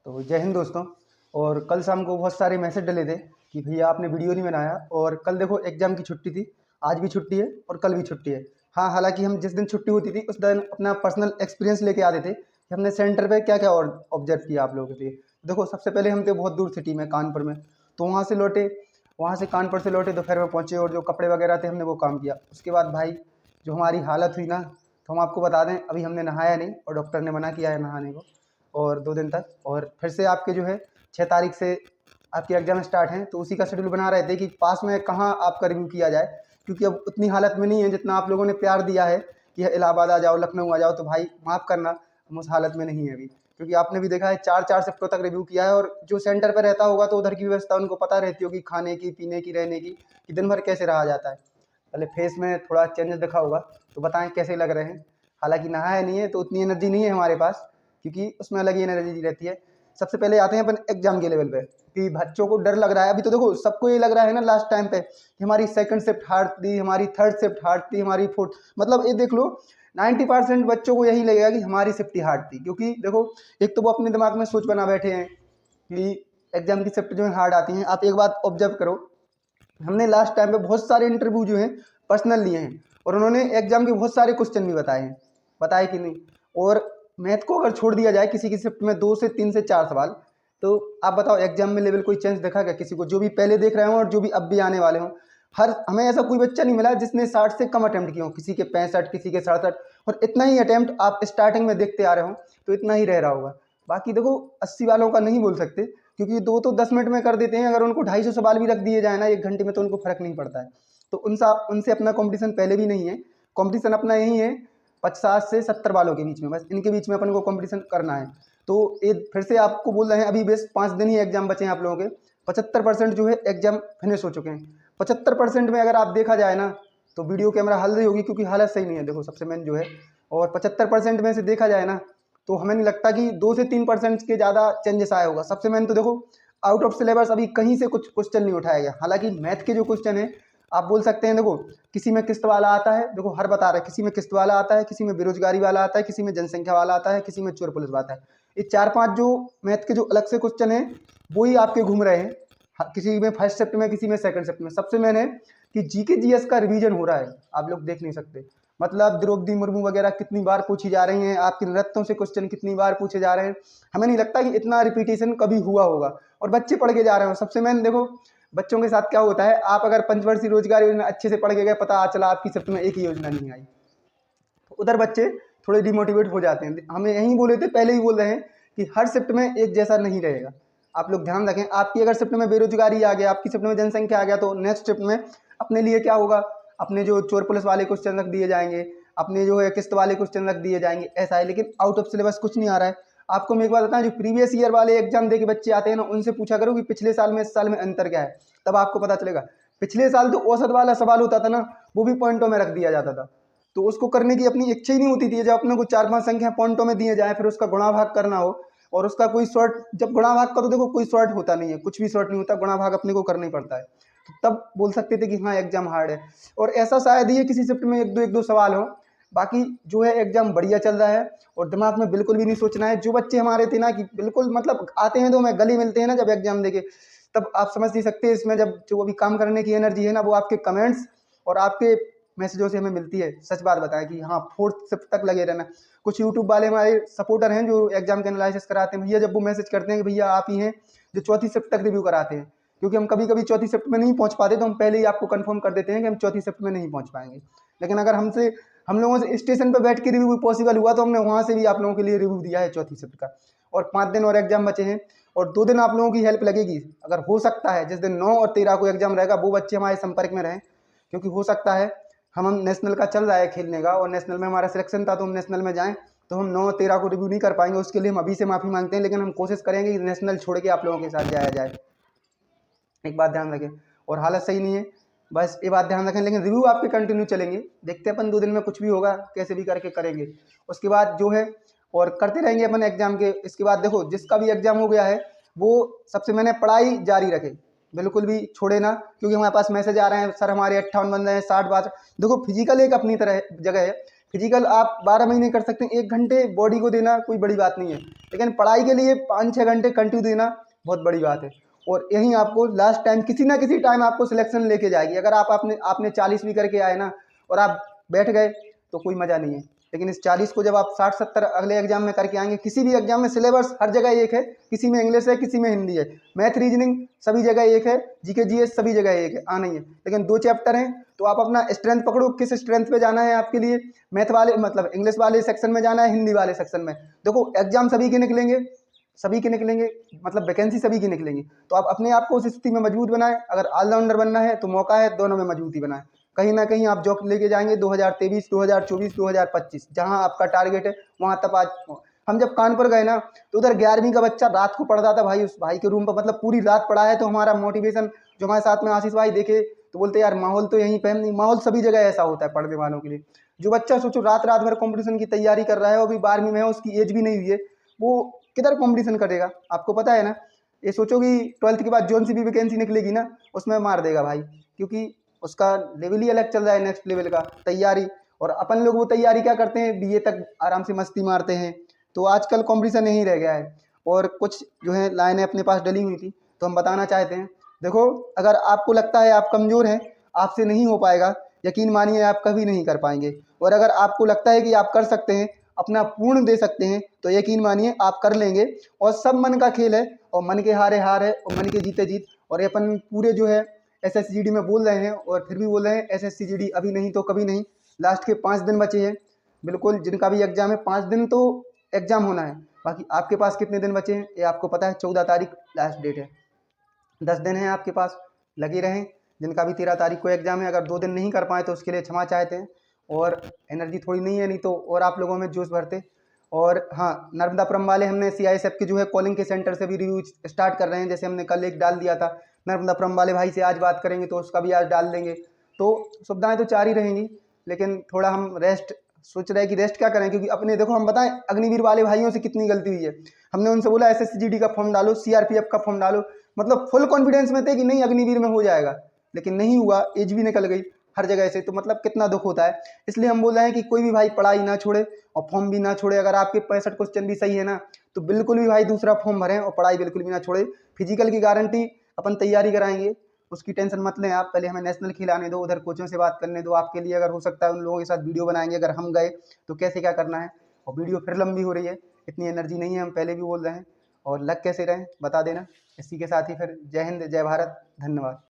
तो जय हिंद दोस्तों। और कल शाम को बहुत सारे मैसेज डले थे कि भैया आपने वीडियो नहीं बनाया, और कल देखो एग्ज़ाम की छुट्टी थी, आज भी छुट्टी है और कल भी छुट्टी है। हाँ, हालांकि हम जिस दिन छुट्टी होती थी उस दिन अपना पर्सनल एक्सपीरियंस लेके आते थे कि हमने सेंटर पे क्या क्या और ऑब्जर्व किया आप लोगों के लिए। देखो, सबसे पहले हम थे बहुत दूर सिटी में, कानपुर में, तो वहाँ से लौटे, वहाँ से कानपुर से लौटे दोपहर में पहुँचे, और जो कपड़े वगैरह थे हमने वो काम किया। उसके बाद भाई जो हमारी हालत हुई ना, तो हम आपको बता दें, अभी हमने नहाया नहीं और डॉक्टर ने मना किया है नहाने को, और 2 दिन तक। और फिर से आपके जो है 6 तारीख से आपके एग्ज़ाम स्टार्ट हैं, तो उसी का शेड्यूल बना रहे थे कि पास में कहाँ आपका रिव्यू किया जाए, क्योंकि अब उतनी हालत में नहीं है जितना आप लोगों ने प्यार दिया है कि इलाहाबाद आ जाओ, लखनऊ आ जाओ। तो भाई माफ़ करना, हम उस हालत में नहीं है अभी, क्योंकि आपने भी देखा है 4-4 शिफ्टों तक रिव्यू किया है। और जो सेंटर पर रहता होगा तो उधर की व्यवस्था उनको पता रहती होगी, खाने की, पीने की, रहने की, कि दिन भर कैसे रहा जाता है। पहले फेस में थोड़ा चेंज दिखा होगा, तो बताएं कैसे लग रहे हैं। हालांकि नहाया नहीं है तो उतनी एनर्जी नहीं है हमारे पास, क्योंकि उसमें अलग ही एनर्जी रहती है। सबसे पहले आते हैं अपन एग्जाम के लेवल पे, कि बच्चों को डर लग रहा है। अभी तो देखो सबको ये लग रहा है ना लास्ट टाइम पे कि हमारी सेकंड शिफ्ट हार्ड थी, हमारी थर्ड शिफ्ट हार्ड थी, हमारी फोर्थ, मतलब ये देख लो 90% बच्चों को यही लगेगा कि हमारी शिफ्ट ही हार्ड थी। क्योंकि देखो, एक तो वो अपने दिमाग में सोच बना बैठे हैं कि एग्जाम की शिफ्ट जो है हार्ड आती हैं। आप एक बात ऑब्जर्व करो, हमने लास्ट टाइम पे बहुत सारे इंटरव्यू जो हैं पर्सनल लिए हैं, और उन्होंने एग्जाम के बहुत सारे क्वेश्चन भी बताए हैं, बताए कि नहीं। और मैथ को अगर छोड़ दिया जाए किसी की शिफ्ट में 2 से 3 से 4 सवाल, तो आप बताओ एग्जाम में लेवल कोई चेंज देखा क्या किसी को, जो भी पहले देख रहे हों और जो भी अब भी आने वाले हों। हर हमें ऐसा कोई बच्चा नहीं मिला जिसने 60 से कम अटेम्प्ट किए हों, किसी के 65, किसी के 67, और इतना ही अटेम्प्ट आप स्टार्टिंग में देखते आ रहे हो तो इतना ही रह रहा होगा। बाकी देखो 80 वालों का नहीं बोल सकते, क्योंकि दो तो 10 मिनट में कर देते हैं। अगर उनको 250 सवाल भी रख दिए जाए ना 1 घंटे में, तो उनको फर्क नहीं पड़ता है। तो उनसे अपना कंपटीशन पहले भी नहीं है, कंपटीशन अपना यही है 50 से 70 वालों के बीच में, बस इनके बीच में अपन को कंपटीशन करना है। तो ये फिर से आपको बोल रहे हैं, अभी बस 5 दिन ही एग्जाम बचे हैं आप लोगों के, 75% जो है एग्जाम फिनिश हो चुके हैं। 75% में अगर आप देखा जाए ना, तो वीडियो कैमरा हल रही होगी, क्योंकि हालत सही नहीं है देखो सबसे मेन जो है। और 75% में से देखा जाए ना, तो हमें नहीं लगता कि 2 से 3% के ज़्यादा चेंजेस आया होगा। सबसे मेन तो देखो, आउट ऑफ सिलेबस अभी कहीं से कुछ क्वेश्चन नहीं उठाया गया। हालांकि मैथ के जो क्वेश्चन है, आप बोल सकते हैं, देखो किसी में किस्त वाला आता है, देखो हर बता रहे हैं, किसी में किस्त वाला आता है, किसी में बेरोजगारी वाला आता है, किसी में जनसंख्या वाला आता है, किसी में चोर पुलिस वाला आता है। ये 4-5 जो मैथ के जो अलग से क्वेश्चन है, वो ही आपके घूम रहे हैं। किसी में फर्स्ट शिफ्ट में, किसी में सेकंड शिफ्ट में। सबसे मेन है कि जीके जीएस का रिवीजन हो रहा है, आप लोग देख नहीं सकते। मतलब द्रौपदी मुर्मू वगैरह कितनी बार पूछी जा रही हैं, आपके नृत्यों से क्वेश्चन कितनी बार पूछे जा रहे हैं। हमें नहीं लगता कि इतना रिपीटेशन कभी हुआ होगा, और बच्चे पढ़ के जा रहे हो। सबसे मेन देखो, बच्चों के साथ क्या होता है, आप अगर पंचवर्षीय रोजगार योजना अच्छे से पढ़ के गए, पता चला आपकी शिफ्ट में एक ही योजना नहीं आई, तो उधर बच्चे थोड़े डिमोटिवेट हो जाते हैं। हमें यही बोले थे, पहले ही बोल रहे हैं कि हर शिफ्ट में एक जैसा नहीं रहेगा। आप लोग ध्यान रखें, आपकी अगर शिफ्ट में बेरोजगारी आ गया, आपकी शिफ्ट में जनसंख्या आ गया, तो नेक्स्ट शिफ्ट में अपने लिए क्या होगा, अपने जो चोर पुलिस वाले क्वेश्चन रख दिए जाएंगे, अपने जो है किस्त वाले क्वेश्चन रख दिए जाएंगे, ऐसा है। लेकिन आउट ऑफ सिलेबस कुछ नहीं आ रहा है। आपको मैं एक बात बताऊं, जो प्रीवियस ईयर वाले एग्जाम दे के बच्चे आते हैं ना, उनसे पूछा करो कि पिछले साल में इस साल में अंतर क्या है, तब आपको पता चलेगा। पिछले साल तो औसत वाला सवाल होता था ना, वो भी पॉइंटों में रख दिया जाता था, तो उसको करने की अपनी इच्छा ही नहीं होती थी। जब अपने को 4-5 संख्या पॉइंटों में दिए जाए, फिर उसका गुणा भाग करना हो, और उसका कोई शॉर्ट, जब गुणा भाग का तो देखो कोई शॉर्ट होता नहीं है, कुछ भी शॉर्ट नहीं होता, गुणा भाग अपने को करना ही पड़ता है। तो तब बोल सकते थे कि हाँ एग्जाम हार्ड है। और ऐसा शायद ही है किसी शिफ्ट में एक दो सवाल हो। बाकी जो है एग्जाम बढ़िया चल रहा है, और दिमाग में बिल्कुल भी नहीं सोचना है। जो बच्चे हमारे थे ना कि बिल्कुल मतलब आते हैं तो हमें गले मिलते हैं ना जब एग्जाम देके, तब आप समझ नहीं सकते इसमें जब जो अभी काम करने की एनर्जी है ना, वो आपके कमेंट्स और आपके मैसेजों से हमें मिलती है। सच बात बताएं कि हाँ, फोर्थ शिफ्ट तक लगे रहना। कुछ यूट्यूब वाले हमारे सपोर्टर हैं जो एग्जाम के एनालिसिस कराते हैं, भैया जब वो मैसेज करते हैं कि भैया आप ही हैं जो चौथी शिफ्ट तक रिव्यू कराते हैं, क्योंकि हम कभी कभी चौथी शिफ्ट में नहीं पहुंच पाते, तो हम पहले ही आपको कंफर्म कर देते हैं कि हम चौथी शिफ्ट में नहीं पहुंच पाएंगे। लेकिन अगर हम लोगों से स्टेशन पर बैठ के रिव्यू पॉसिबल हुआ, तो हमने वहाँ से भी आप लोगों के लिए रिव्यू दिया है चौथी शिफ्ट का। और 5 दिन और एग्जाम बचे हैं, और 2 दिन आप लोगों की हेल्प लगेगी। अगर हो सकता है जिस दिन 9 और 13 को एग्जाम रहेगा, वो बच्चे हमारे संपर्क में रहें, क्योंकि हो सकता है हम नेशनल का चल रहा है खेलने का, और नेशनल में हमारा सिलेक्शन था, तो हम नेशनल में जाएं, तो हम 9-13 को रिव्यू नहीं कर पाएंगे। उसके लिए हम अभी से माफ़ी मांगते हैं, लेकिन हम कोशिश करेंगे कि नेशनल छोड़ के आप लोगों के साथ जाया जाए। एक बात ध्यान रखें, और हालत सही नहीं है, बस ये बात ध्यान रखें। लेकिन रिव्यू आपके कंटिन्यू चलेंगे, देखते हैं अपन 2 दिन में कुछ भी होगा, कैसे भी करके करेंगे। उसके बाद जो है और करते रहेंगे अपन एग्जाम के। इसके बाद देखो, जिसका भी एग्जाम हो गया है, वो सबसे मैंने पढ़ाई जारी रखे, बिल्कुल भी छोड़े ना। क्योंकि हमारे पास मैसेज आ रहे हैं, सर हमारे 58 बन रहे हैं, 60 बात। देखो फिजिकल एक अपनी तरह जगह है, फिजिकल आप 12 महीने कर सकते हैं, 1 घंटे बॉडी को देना कोई बड़ी बात नहीं है, लेकिन पढ़ाई के लिए 5-6 घंटे कंटिन्यू देना बहुत बड़ी बात है। और यहीं आपको लास्ट टाइम किसी ना किसी टाइम आपको सिलेक्शन लेके जाएगी। अगर आपने 40 भी करके आए ना और आप बैठ गए तो कोई मज़ा नहीं है, लेकिन इस 40 को जब आप 60-70 अगले एग्जाम में करके आएंगे, किसी भी एग्जाम में सिलेबस हर जगह एक है, किसी में इंग्लिश है, किसी में हिंदी है, मैथ रीजनिंग सभी जगह एक है, जीके जीएस सभी जगह एक है, आना ही है, लेकिन 2 चैप्टर हैं। तो आप अपना स्ट्रेंथ पकड़ो, किस स्ट्रेंथ पे जाना है आपके लिए, मैथ वाले मतलब इंग्लिश वाले सेक्शन में जाना है, हिंदी वाले सेक्शन में। देखो एग्जाम सभी के निकलेंगे, सभी के निकलेंगे, मतलब वैकेंसी सभी की निकलेंगी, तो आप अपने आप को उस स्थिति में मजबूत बनाएं। अगर ऑलराउंडर बनना है तो मौका है, दोनों में मजबूती बनाएं। कहीं ना कहीं आप जॉब लेके जाएंगे 2023, 2024, 2025, जहां आपका टारगेट है वहां तक आज। हम जब कानपुर गए ना तो उधर 11वीं का बच्चा रात को पढ़ता था भाई, उस भाई के रूम पर, मतलब पूरी रात पढ़ा है। तो हमारा मोटिवेशन, जो हमारे साथ में आशीष भाई देखे तो बोलते यार माहौल तो यहीं पे नहीं, माहौल सभी जगह ऐसा होता है पढ़ने वालों के लिए। जो बच्चा सोचो रात रात भर कंपटीशन की तैयारी कर रहा है, वो अभी 12वीं में है, उसकी एज भी नहीं हुई है, वो किधर कंपटीशन करेगा? आपको पता है ना। ये सोचो कि 12th के बाद जोन सी भी वैकेंसी निकलेगी ना, उसमें मार देगा भाई, क्योंकि उसका लेवल ही अलग चल रहा है, नेक्स्ट लेवल का तैयारी। और अपन लोग वो तैयारी क्या करते हैं, बीए तक आराम से मस्ती मारते हैं। तो आजकल कंपटीशन नहीं रह गया है। और कुछ जो है लाइनें अपने पास डली हुई थी तो हम बताना चाहते हैं। देखो अगर आपको लगता है आप कमज़ोर हैं, आपसे नहीं हो पाएगा, यकीन मानिए आप कभी नहीं कर पाएंगे। और अगर आपको लगता है कि आप कर सकते हैं, अपना पूर्ण दे सकते हैं, तो यकीन मानिए आप कर लेंगे। और सब मन का खेल है, और मन के हारे हार है और मन के जीते जीत। और ये अपन पूरे जो है एसएसजीडी में बोल रहे हैं, और फिर भी बोल रहे हैं एसएसजीडी अभी नहीं तो कभी नहीं। लास्ट के 5 दिन बचे हैं, बिल्कुल जिनका भी एग्जाम है 5 दिन तो एग्जाम होना है। बाकी आपके पास कितने दिन बचे हैं ये आपको पता है, 14 तारीख लास्ट डेट है, 10 दिन है आपके पास, लगे रहें। जिनका भी 13 तारीख को एग्जाम है, अगर 2 दिन नहीं कर पाए तो उसके लिए क्षमा चाहते हैं। और एनर्जी थोड़ी नहीं है, नहीं तो और आप लोगों में जोश भरते। और हाँ, नर्मदापुरम वाले हमने सीआईएसएफ के जो है कॉलिंग के सेंटर से भी रिव्यू स्टार्ट कर रहे हैं, जैसे हमने कल एक डाल दिया था। नर्मदापुरम वाले भाई से आज बात करेंगे तो उसका भी आज डाल देंगे। तो सुविधाएं तो 4 ही रहेंगी, लेकिन थोड़ा हम रेस्ट सोच रहे हैं कि रेस्ट क्या करें, क्योंकि अपने देखो हम बताएं अग्निवीर वाले भाइयों से कितनी गलती हुई है। हमने उनसे बोला एसएसजीडी का फॉर्म डालो, सीआरपीएफ का फॉर्म डालो, मतलब फुल कॉन्फिडेंस में थे कि नहीं अग्निवीर में हो जाएगा, लेकिन नहीं हुआ, एज भी निकल गई हर जगह से। तो मतलब कितना दुख होता है। इसलिए हम बोल रहे हैं कि कोई भी भाई पढ़ाई ना छोड़े और फॉर्म भी ना छोड़े। अगर आपके 65 क्वेश्चन भी सही है ना, तो बिल्कुल भी भाई दूसरा फॉर्म भरें और पढ़ाई बिल्कुल भी ना छोड़े। फिजिकल की गारंटी अपन तैयारी कराएंगे, उसकी टेंशन मत लें आप। पहले हमें नेशनल खिलाने दो, उधर कोचों से बात करने दो। आपके लिए अगर हो सकता है उन लोगों के साथ वीडियो बनाएंगे, अगर हम गए तो कैसे क्या करना है। और वीडियो फिर लंबी हो रही है, इतनी एनर्जी नहीं है, हम पहले भी बोल रहे हैं। और लग कैसे रहें बता देना। इसी के साथ ही फिर जय हिंद, जय भारत, धन्यवाद।